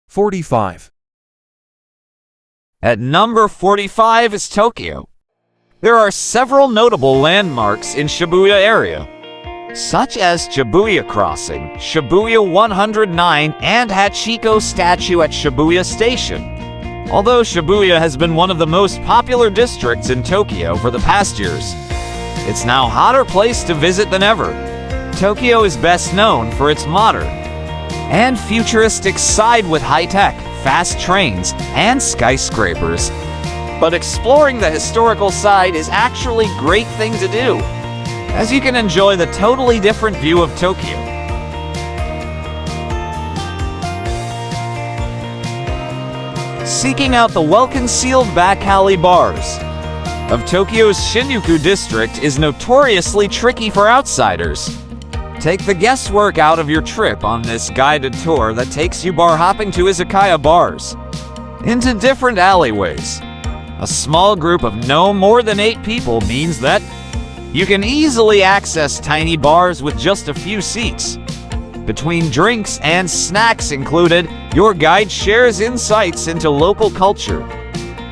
45. At number 45 is Tokyo. There are several notable landmarks in Shibuya area, such as Shibuya Crossing, Shibuya 109, and Hachiko statue at Shibuya Station. Although Shibuya has been one of the most popular districts in Tokyo for the past years, it's now a hotter place to visit than ever. Tokyo is best known for its modern and futuristic side with high-tech, fast trains, and skyscrapers. But exploring the historical side is actually a great thing to do, as you can enjoy the totally different view of Tokyo. Seeking out the well-concealed back alley bars of Tokyo's Shinjuku district is notoriously tricky for outsiders. Take the guesswork out of your trip on this guided tour that takes you bar hopping to izakaya bars, into different alleyways. A small group of no more than 8 people means that you can easily access tiny bars with just a few seats. Between drinks and snacks included, your guide shares insights into local culture.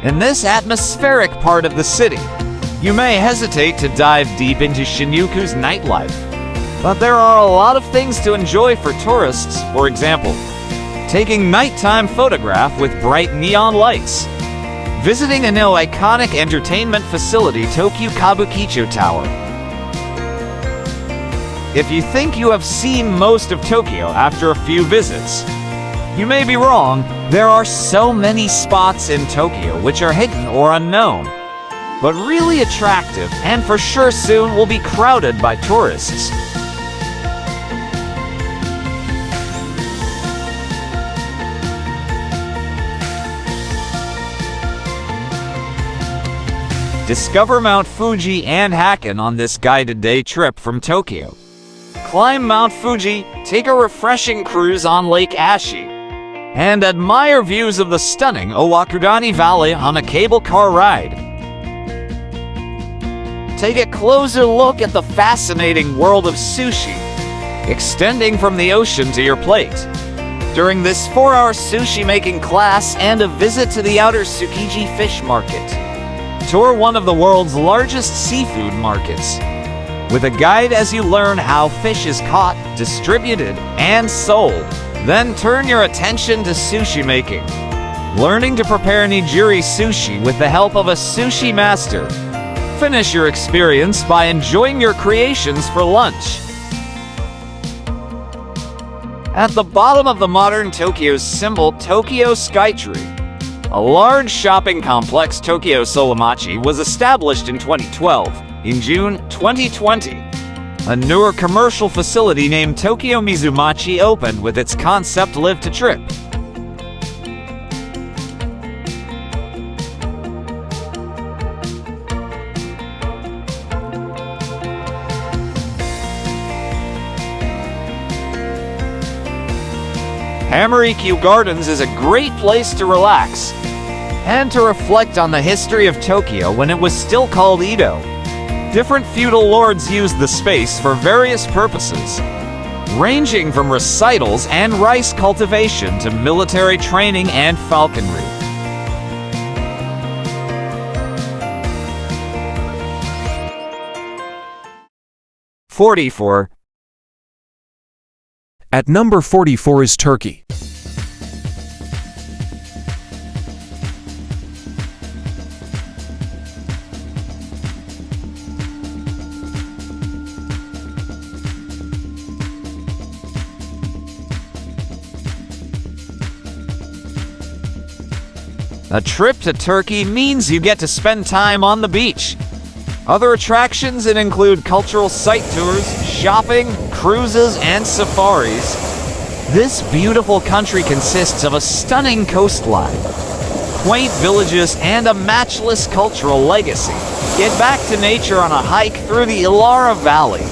In this atmospheric part of the city, you may hesitate to dive deep into Shinjuku's nightlife, but there are a lot of things to enjoy for tourists. For example, taking nighttime photograph with bright neon lights, visiting an iconic entertainment facility, Tokyo Kabukicho Tower. If you think you have seen most of Tokyo after a few visits, you may be wrong. There are so many spots in Tokyo which are hidden or unknown, but really attractive, and for sure soon will be crowded by tourists. Discover Mount Fuji and Hakone on this guided day trip from Tokyo. Climb Mount Fuji, take a refreshing cruise on Lake Ashi, and admire views of the stunning Owakudani Valley on a cable car ride. Take a closer look at the fascinating world of sushi, extending from the ocean to your plate. During this 4-hour sushi-making class and a visit to the outer Tsukiji fish market. Tour one of the world's largest seafood markets with a guide as you learn how fish is caught, distributed, and sold. Then turn your attention to sushi making, learning to prepare nigiri sushi with the help of a sushi master. Finish your experience by enjoying your creations for lunch. At the bottom of the modern Tokyo's symbol, Tokyo Skytree, a large shopping complex, Tokyo Solamachi, was established in 2012. In June 2020, a newer commercial facility named Tokyo Mizumachi opened with its concept Live to Trip. Hamarikyu Gardens is a great place to relax and to reflect on the history of Tokyo when it was still called Edo. Different feudal lords used the space for various purposes, ranging from recitals and rice cultivation to military training and falconry. "44. At number 44 is Turkey. A trip to Turkey means you get to spend time on the beach. Other attractions include cultural site tours, shopping, cruises, and safaris. This beautiful country consists of a stunning coastline, quaint villages, and a matchless cultural legacy. Get back to nature on a hike through the Ilara Valley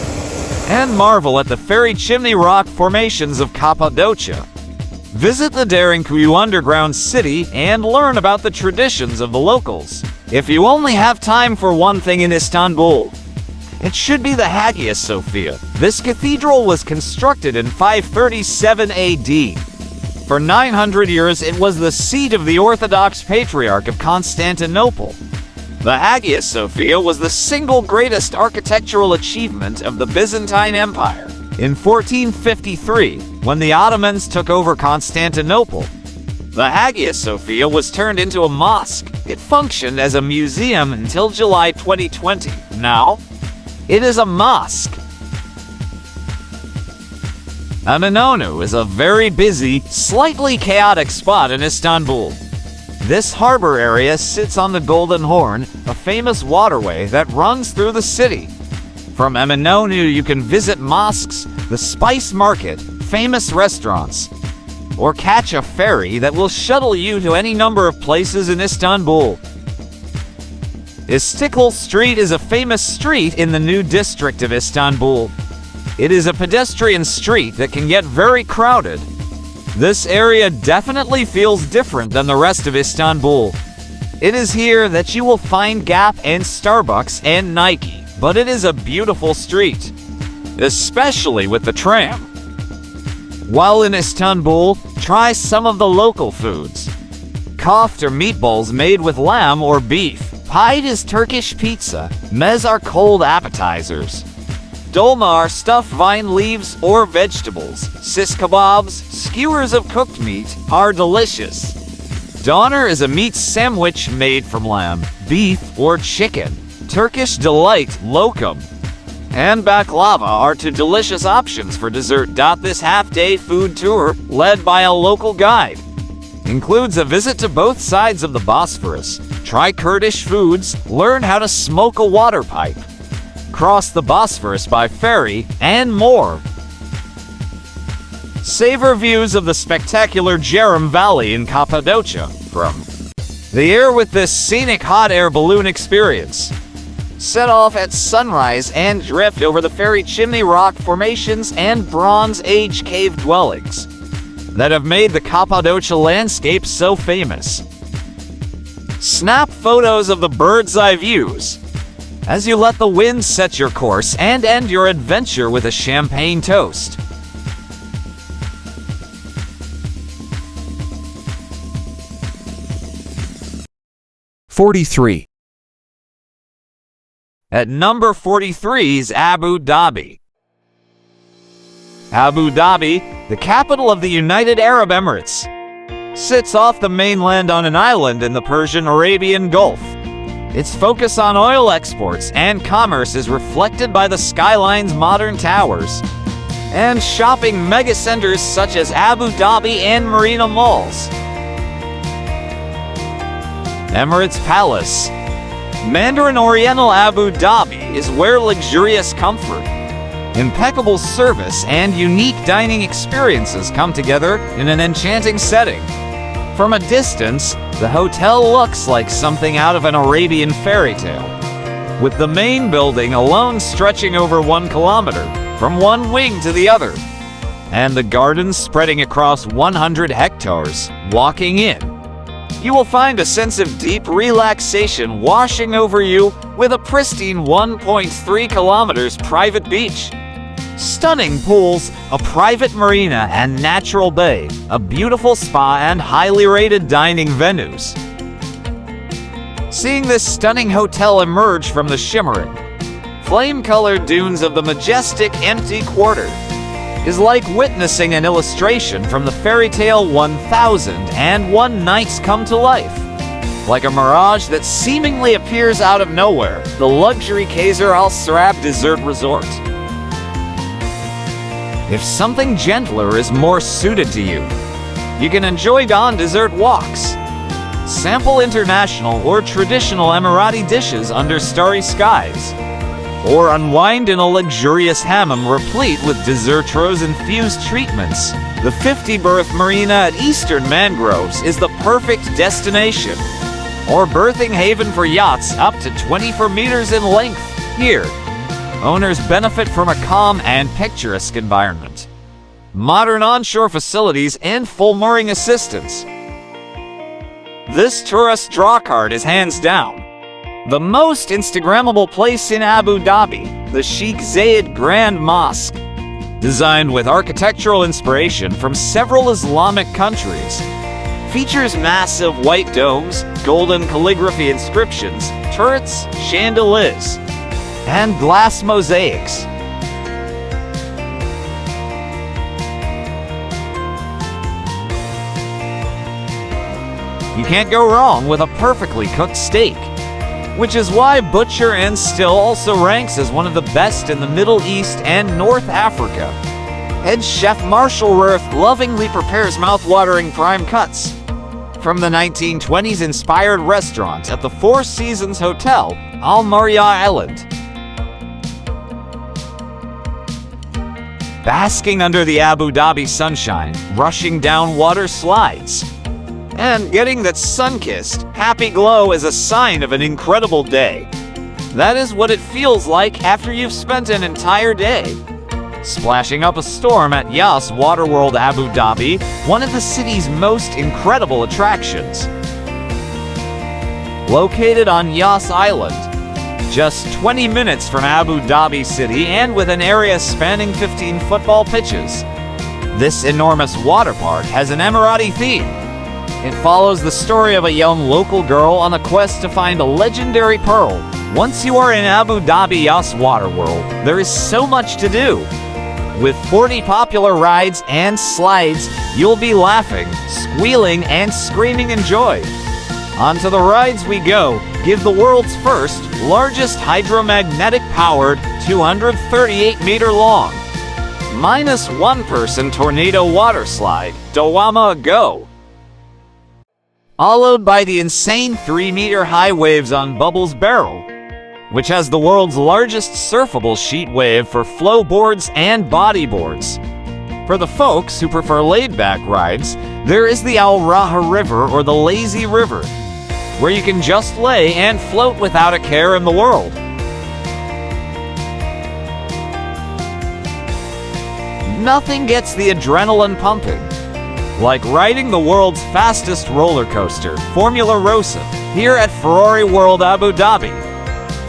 and marvel at the fairy chimney rock formations of Cappadocia. Visit the Derinkuyu underground city and learn about the traditions of the locals. If you only have time for one thing in Istanbul, it should be the Hagia Sophia. This cathedral was constructed in 537 AD. For 900 years, it was the seat of the Orthodox Patriarch of Constantinople. The Hagia Sophia was the single greatest architectural achievement of the Byzantine Empire. In 1453, when the Ottomans took over Constantinople, the Hagia Sophia was turned into a mosque. It functioned as a museum until July 2020. Now, it is a mosque. Eminönü is a very busy, slightly chaotic spot in Istanbul. This harbor area sits on the Golden Horn, a famous waterway that runs through the city. From Eminönü you can visit mosques, the spice market, famous restaurants, or catch a ferry that will shuttle you to any number of places in Istanbul. İstiklal Street is a famous street in the new district of Istanbul. It is a pedestrian street that can get very crowded. This area definitely feels different than the rest of Istanbul. It is here that you will find Gap and Starbucks and Nike, but it is a beautiful street, especially with the tram. While in Istanbul, try some of the local foods. Kofta meatballs made with lamb or beef. Pide is Turkish pizza. Meze are cold appetizers. Dolma are stuffed vine leaves or vegetables. Sis kebabs, skewers of cooked meat, are delicious. Doner is a meat sandwich made from lamb, beef, or chicken. Turkish delight, lokum, and baklava are two delicious options for dessert. This half-day food tour, led by a local guide, includes a visit to both sides of the Bosphorus, try Kurdish foods, learn how to smoke a water pipe, cross the Bosphorus by ferry, and more. Savor views of the spectacular Jerem Valley in Cappadocia from the air with this scenic hot air balloon experience. Set off at sunrise and drift over the fairy chimney rock formations and Bronze Age cave dwellings that have made the Cappadocia landscape so famous. Snap photos of the bird's eye views as you let the wind set your course and end your adventure with a champagne toast. "43. At number 43 is Abu Dhabi. Abu Dhabi, the capital of the United Arab Emirates, sits off the mainland on an island in the Persian-Arabian Gulf. Its focus on oil exports and commerce is reflected by the skyline's modern towers and shopping megacenters such as Abu Dhabi and Marina Malls. Emirates Palace. Mandarin Oriental Abu Dhabi is where luxurious comfort, impeccable service, and unique dining experiences come together in an enchanting setting. From a distance, the hotel looks like something out of an Arabian fairy tale, with the main building alone stretching over 1 kilometer from one wing to the other, and the gardens spreading across 100 hectares. Walking in, you will find a sense of deep relaxation washing over you with a pristine 1.3 kilometers private beach, stunning pools, a private marina and natural bay, a beautiful spa, and highly rated dining venues. Seeing this stunning hotel emerge from the shimmering, flame-colored dunes of the majestic empty quarter is like witnessing an illustration from the fairy tale 1001 Nights Come to Life. Like a mirage that seemingly appears out of nowhere, the luxury Kaiser Al Sarab Desert Resort. If something gentler is more suited to you, you can enjoy dawn dessert walks, sample international or traditional Emirati dishes under starry skies, or unwind in a luxurious hammam replete with dessert-rose-infused treatments. The 50-berth marina at Eastern Mangroves is the perfect destination, or berthing haven for yachts up to 24 meters in length. Here, owners benefit from a calm and picturesque environment, modern onshore facilities, and full mooring assistance. This tourist drawcard is hands down The most Instagrammable place in Abu Dhabi, the Sheikh Zayed Grand Mosque. Designed with architectural inspiration from several Islamic countries. Features massive white domes, golden calligraphy inscriptions, turrets, chandeliers, and glass mosaics. You can't go wrong with a perfectly cooked steak, which is why Butcher and Still also ranks as one of the best in the Middle East and North Africa. Head chef Marshall Worth lovingly prepares mouth-watering prime cuts from the 1920s inspired restaurant at the Four Seasons Hotel, Al Marja Island. Basking under the Abu Dhabi sunshine, rushing down water slides, and getting that sun-kissed, happy glow is a sign of an incredible day. That is what it feels like after you've spent an entire day splashing up a storm at Yas Waterworld Abu Dhabi, one of the city's most incredible attractions. Located on Yas Island, just 20 minutes from Abu Dhabi City and with an area spanning 15 football pitches. This enormous water park has an Emirati theme. It follows the story of a young local girl on a quest to find a legendary pearl. Once you are in Abu Dhabi Yas Waterworld, there is so much to do. With 40 popular rides and slides, you'll be laughing, squealing, and screaming in joy. Onto the rides we go. Give the world's first, largest hydromagnetic-powered, 238-meter-long, -1-person tornado water slide, Dawama Go. Followed by the insane 3-meter-high waves on Bubbles Barrel, which has the world's largest surfable sheet wave for flowboards and bodyboards. For the folks who prefer laid-back rides, there is the Al Raha River or the Lazy River, where you can just lay and float without a care in the world. Nothing gets the adrenaline pumping like riding the world's fastest roller coaster, Formula Rossa, here at Ferrari World Abu Dhabi.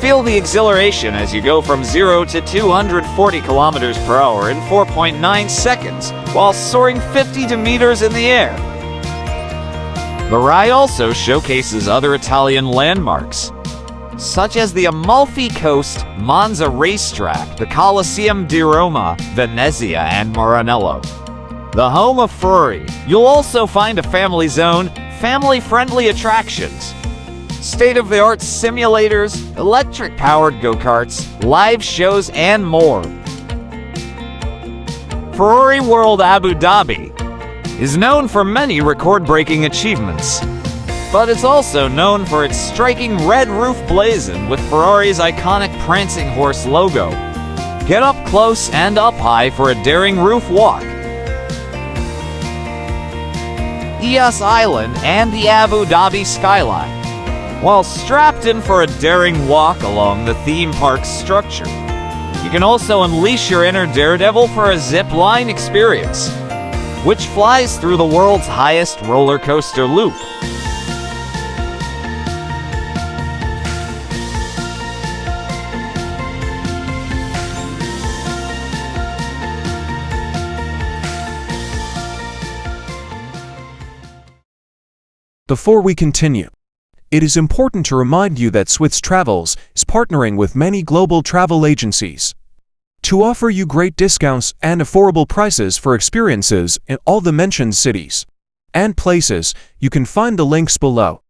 Feel the exhilaration as you go from 0 to 240 kilometers per hour in 4.9 seconds, while soaring 52 meters in the air. The ride also showcases other Italian landmarks, such as the Amalfi Coast, Monza racetrack, the Colosseum di Roma, Venezia, and Maranello. The home of Ferrari. You'll also find a family zone, family-friendly attractions, state-of-the-art simulators, electric-powered go-karts, live shows, and more. Ferrari World Abu Dhabi is known for many record-breaking achievements, but it's also known for its striking red roof blazon with Ferrari's iconic prancing horse logo. Get up close and up high for a daring roof walk. Yas Island and the Abu Dhabi skyline, while strapped in for a daring walk along the theme park's structure. You can also unleash your inner daredevil for a zip-line experience, which flies through the world's highest roller coaster loop. Before we continue, it is important to remind you that SwitzTravels is partnering with many global travel agencies to offer you great discounts and affordable prices for experiences in all the mentioned cities and places. You can find the links below.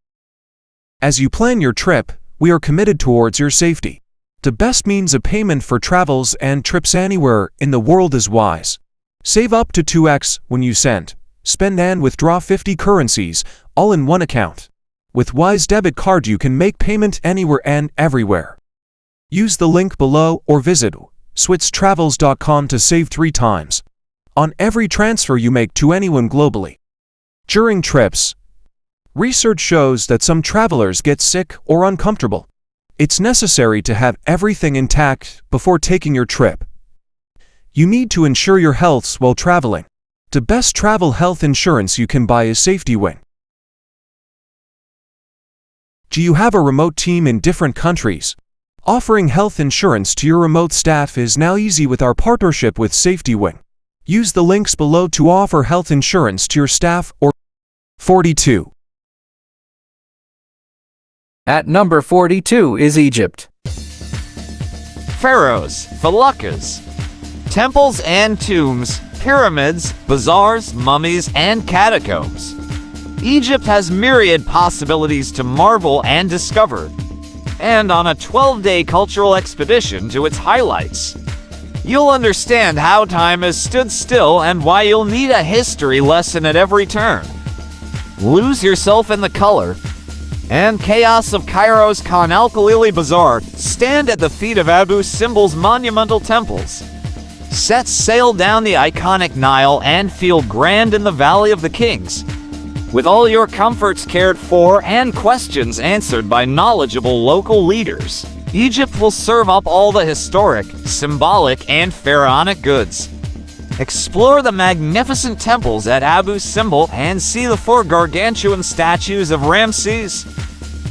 As you plan your trip, we are committed towards your safety. The best means of payment for travels and trips anywhere in the world is Wise. Save up to 2x when you send, spend and withdraw 50 currencies, all in one account. With Wise Debit Card you can make payment anywhere and everywhere. Use the link below or visit SwitzTravels.com to save 3 times on every transfer you make to anyone globally. During trips, research shows that some travelers get sick or uncomfortable. It's necessary to have everything intact before taking your trip. You need to ensure your health while traveling. The best travel health insurance you can buy is Safety Wing. Do you have a remote team in different countries? Offering health insurance to your remote staff is now easy with our partnership with Safety Wing. Use the links below to offer health insurance to your staff or 42. At number 42 is Egypt. Pharaohs, feluccas, temples and tombs, pyramids, bazaars, mummies, and catacombs. Egypt has myriad possibilities to marvel and discover, and on a 12-day cultural expedition to its highlights, you'll understand how time has stood still and why you'll need a history lesson at every turn. Lose yourself in the color and chaos of Cairo's Khan al-Khalili Bazaar. Stand at the feet of Abu Simbel's monumental temples. Set sail down the iconic Nile and feel grand in the Valley of the Kings, with all your comforts cared for and questions answered by knowledgeable local leaders. Egypt will serve up all the historic, symbolic, and pharaonic goods. Explore the magnificent temples at Abu Simbel and see the 4 gargantuan statues of Ramses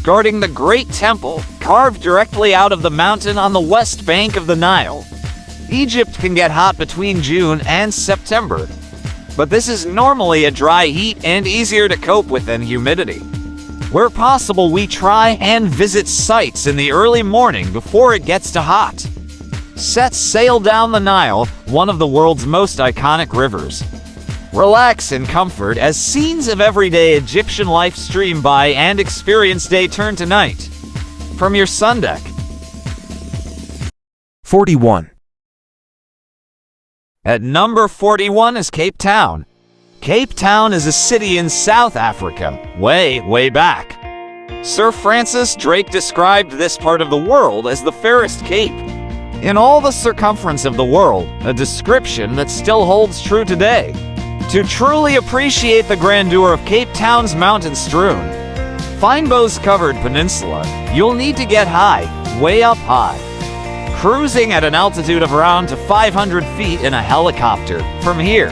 guarding the Great Temple, carved directly out of the mountain on the west bank of the Nile. Egypt can get hot between June and September, but this is normally a dry heat and easier to cope with than humidity. Where possible, we try and visit sites in the early morning before it gets too hot. Set sail down the Nile, one of the world's most iconic rivers. Relax in comfort as scenes of everyday Egyptian life stream by and experience day turn to night from your sun deck. 41. At number 41 is Cape Town. Cape Town is a city in South Africa, way back. Sir Francis Drake described this part of the world as the fairest cape in all the circumference of the world, a description that still holds true today. To truly appreciate the grandeur of Cape Town's mountain-strewn, fine-boughs-covered peninsula, you'll need to get high, way up high. Cruising at an altitude of around to 500 feet in a helicopter. From here,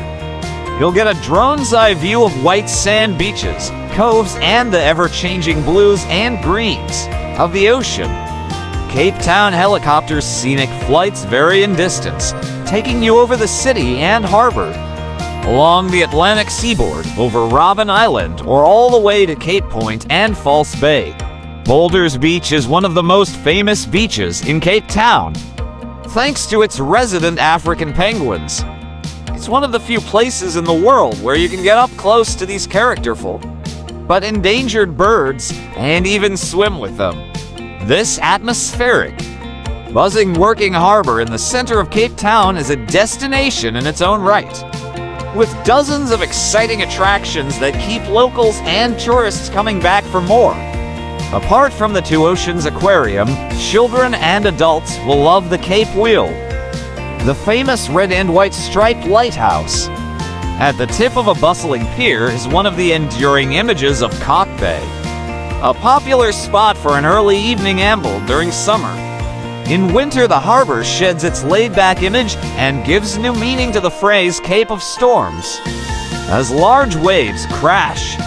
you'll get a drone's eye view of white sand beaches, coves, and the ever-changing blues and greens of the ocean. Cape Town helicopters' scenic flights vary in distance, taking you over the city and harbor, along the Atlantic seaboard, over Robben Island, or all the way to Cape Point and False Bay. Boulders Beach is one of the most famous beaches in Cape Town, thanks to its resident African penguins. It's one of the few places in the world where you can get up close to these characterful but endangered birds and even swim with them. This atmospheric, buzzing working harbor in the center of Cape Town is a destination in its own right, with dozens of exciting attractions that keep locals and tourists coming back for more. Apart from the Two Oceans Aquarium, children and adults will love the Cape Wheel, the famous red and white striped lighthouse. At the tip of a bustling pier is one of the enduring images of Cock Bay, a popular spot for an early evening amble during summer. In winter, the harbor sheds its laid-back image and gives new meaning to the phrase Cape of Storms, as large waves crash.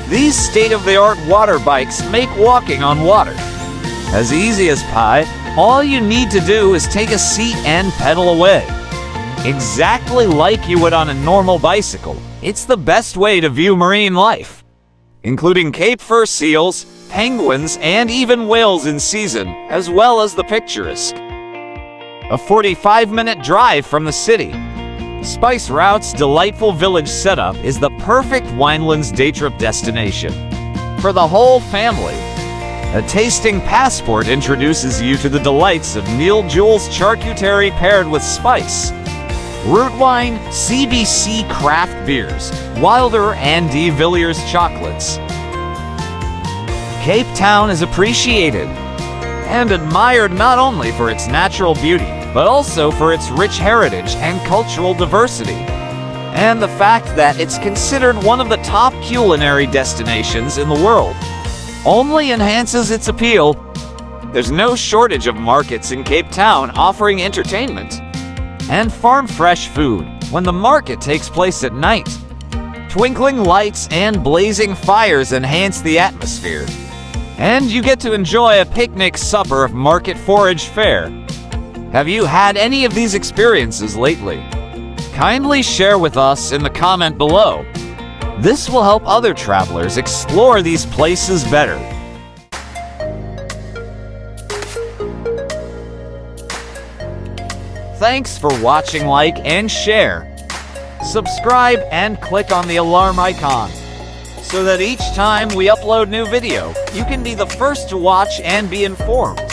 These state-of-the-art water bikes make walking on water as easy as pie. All you need to do is take a seat and pedal away, exactly like you would on a normal bicycle. It's the best way to view marine life, including Cape fur seals, penguins, and even whales in season, as well as the picturesque. A 45-minute drive from the city, Spice Route's delightful village setup is the perfect Winelands day trip destination for the whole family. A tasting passport introduces you to the delights of Neil Jules charcuterie paired with spice, root wine, CBC craft beers, Wilder and De Villiers chocolates. Cape Town is appreciated and admired not only for its natural beauty, but also for its rich heritage and cultural diversity, and the fact that it's considered one of the top culinary destinations in the world only enhances its appeal. There's no shortage of markets in Cape Town offering entertainment and farm-fresh food when the market takes place at night. Twinkling lights and blazing fires enhance the atmosphere, And you get to enjoy a picnic supper of market forage fare. Have you had any of these experiences lately? Kindly share with us in the comment below. This will help other travelers explore these places better. Thanks for watching. Like and share. Subscribe and click on the alarm icon so that each time we upload new video, you can be the first to watch and be informed.